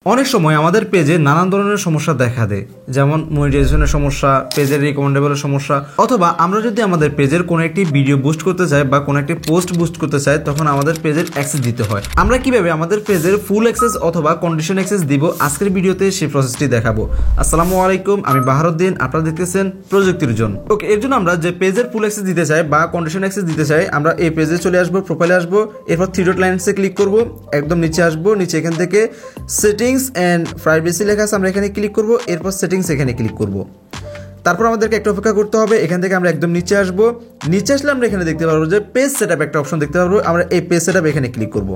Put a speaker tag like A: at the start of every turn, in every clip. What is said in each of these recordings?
A: অনেক সময় আমাদের পেজে নানান ধরনের সমস্যা দেখা দেয়, যেমন মনিটাইজেশনের সমস্যা, পেজের রিকমেন্ডেবলের সমস্যা, অথবা আমরা যদি আমাদের পেজের কোনো একটি ভিডিও বুস্ট করতে চাই বা কোনো একটি পোস্ট বুস্ট করতে চাই, তখন আমাদের পেজের অ্যাক্সেস দিতে হয়। আমরা কিভাবে আমাদের পেজের ফুল অ্যাক্সেস অথবা কন্ডিশন অ্যাক্সেস দিব, আজকের ভিডিওতে সেই প্রসেসটি দেখাবো। আসসালামু আলাইকুম, আমি বাহারুদ্দিন, আপনারা দেখতেছেন প্রযুক্তির জন্য। ওকে, এর জন্য আমরা যে পেজের ফুল অ্যাক্সেস দিতে চাই বা কন্ডিশন অ্যাক্সেস দিতে চাই, আমরা এই পেজে চলে আসবো, প্রোফাইলে আসবো, এরপর থ্রি ডট লাইনসে ক্লিক করবো, একদম নিচে আসবো, নিচে এখান থেকে সেটিংস অ্যান্ড প্রাইভেসি লেখা আছে, আমরা এখানে ক্লিক করব, এরপর সেটিংস এখানে ক্লিক করব। তারপর আমাদেরকে একটা অপেক্ষা করতে হবে। এখান থেকে আমরা একদম নিচে আসব, নিচে আসলে আমরা এখানে দেখতে পারবো যে পেজ সেটআপ একটা অপশন দেখতে পারবো। আমরা এই পেজ সেটআপ এখানে ক্লিক করব।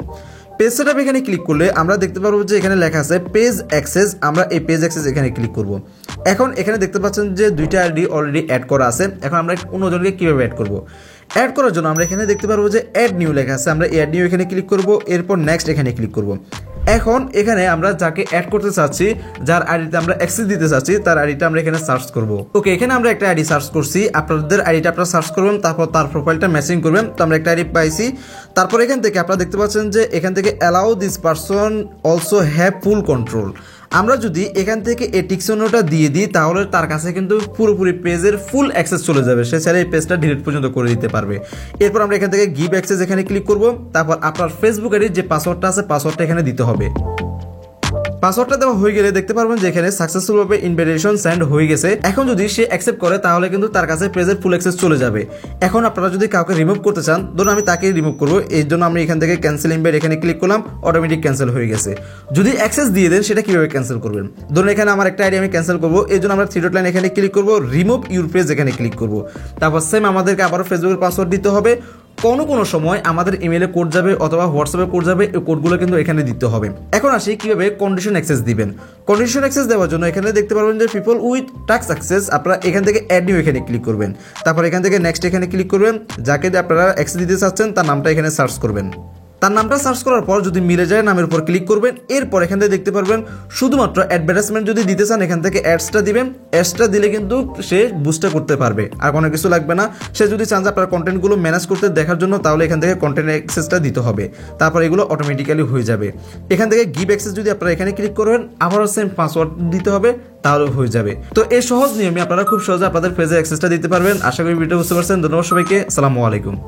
A: পেজ সেটআপ এখানে ক্লিক করলে আমরা দেখতে পারবো যে এখানে লেখা আছে পেজ অ্যাক্সেস। আমরা এই পেজ অ্যাক্সেস এখানে ক্লিক করব। এখন এখানে দেখতে পাচ্ছেন যে দুইটা আইডি অলরেডি অ্যাড করা আছে। এখন আমরা অন্যজনকে কীভাবে অ্যাড করব? অ্যাড করার জন্য আমরা এখানে দেখতে পারবো যে অ্যাড নিউ লেখা আছে, আমরা অ্যাড নিউ এখানে ক্লিক করব, এরপর নেক্সট এখানে ক্লিক করব। এখন এখানে আমরা যাকে অ্যাড করতে চাচ্ছি, যার আইডিতে আমরা অ্যাক্সেস দিতে চাচ্ছি, তার আইডিটা আমরা এখানে সার্চ করব। ওকে, এখানে আমরা একটা আইডি সার্চ করছি, আপনাদের আইডিটা আপনারা সার্চ করবেন, তারপর তার প্রোফাইলটা ম্যাচিং করবেন। তো আমরা একটা আইডি পাইছি। তারপর এখান থেকে আপনারা দেখতে পাচ্ছেন যে এখান থেকে allow this person also have full control. আমরা যদি এখান থেকে এই টিকসনটা দিয়ে দিই, তাহলে তার কাছে কিন্তু পুরোপুরি পেজের ফুল অ্যাক্সেস চলে যাবে, সে চাইলে এই পেজটা ডিলিট পর্যন্ত করে দিতে পারবে। এরপর আমরা এখান থেকে গিভ অ্যাক্সেস এখানে ক্লিক করব। তারপর আপনার ফেসবুক আইডির যে পাসওয়ার্ডটা আছে, পাসওয়ার্ডটা এখানে দিতে হবে। পাসওয়ার্ডটা দেওয়া হয়ে গেলে দেখতে পারবেন যে এখানে সাকসেসফুলভাবে ইনভিটেশন সেন্ড হয়ে গেছে। এখন যদি সে অ্যাকসেপ্ট করে, তাহলে কিন্তু তার কাছে পেজের ফুল অ্যাক্সেস চলে যাবে। এখন আপনারা যদি কাউকে রিমুভ করতে চান, ধরুন আমি তাকে রিমুভ করবো, এর জন্য আমি এখান থেকে ক্যান্সেল ইনভাইট এখানে ক্লিক করলাম, অটোমেটিক ক্যান্সেল হয়ে গেছে। যদি অ্যাক্সেস দিয়ে দেন, সেটা কিভাবে ক্যান্সেল করবেন? ধরুন এখানে আমার একটা আইডি আমি ক্যান্সেল করবো, এর জন্য আমরা থ্রি ডট লাইন এখানে ক্লিক করবো, রিমুভ ইউর পেজ এখানে ক্লিক করবো। তারপর সেম আমাদেরকে আবারও ফেসবুকের পাসওয়ার্ড দিতে হবে। কোনো সময় আমাদের ইমেলে কোড যাবে অথবা হোয়াটসঅ্যাপে কোড যাবে, এই কোডগুলো কিন্তু এখানে দিতে হবে। এখন আসি কিভাবে কন্ডিশন অ্যাক্সেস দিবেন। কন্ডিশন অ্যাক্সেস দেওয়ার জন্য এখানে দেখতে পারবেন যে পিপল উইথ টাস্ক অ্যাক্সেস, আপনারা এখান থেকে অ্যাড নিউ এখানে ক্লিক করবেন। তারপর এখান থেকে নেক্সট এখানে ক্লিক করবেন, যাকে আপনারা অ্যাক্সেস দিতে চাচ্ছেন তার নামটা এখানে সার্চ করবেন। তার নামটা সার্চ করার পর যদি মিলে যায়, নামের উপর ক্লিক করবেন। এরপর এখান থেকে দেখতে পারবেন শুধুমাত্র অ্যাডভার্টাইজমেন্ট যদি দিতে চান, এখান থেকে অ্যাডসটা দিবেন। অ্যাডসটা দিলে কিন্তু সে বুস্টটা করতে পারবে, আর কোনো কিছু লাগবে না। সে যদি চান যে আপনার কন্টেন্টগুলো ম্যানেজ করতে দেখার জন্য, তাহলে এখান থেকে কন্টেন্ট অ্যাক্সেসটা দিতে হবে। তারপর এগুলো অটোমেটিক্যালি হয়ে যাবে। এখান থেকে গিভ অ্যাক্সেস যদি আপনারা এখানে ক্লিক করবেন, আবারও সেম পাসওয়ার্ড দিতে হবে, তাহলে হয়ে যাবে। তো এই সহজ নিয়মে আপনারা খুব সহজে আপনাদের পেজে অ্যাক্সেসটা দিতে পারবেন। আশা করি ভিডিও বুঝতে পারছেন। ধন্যবাদ সবাইকে, আসসালামু আলাইকুম।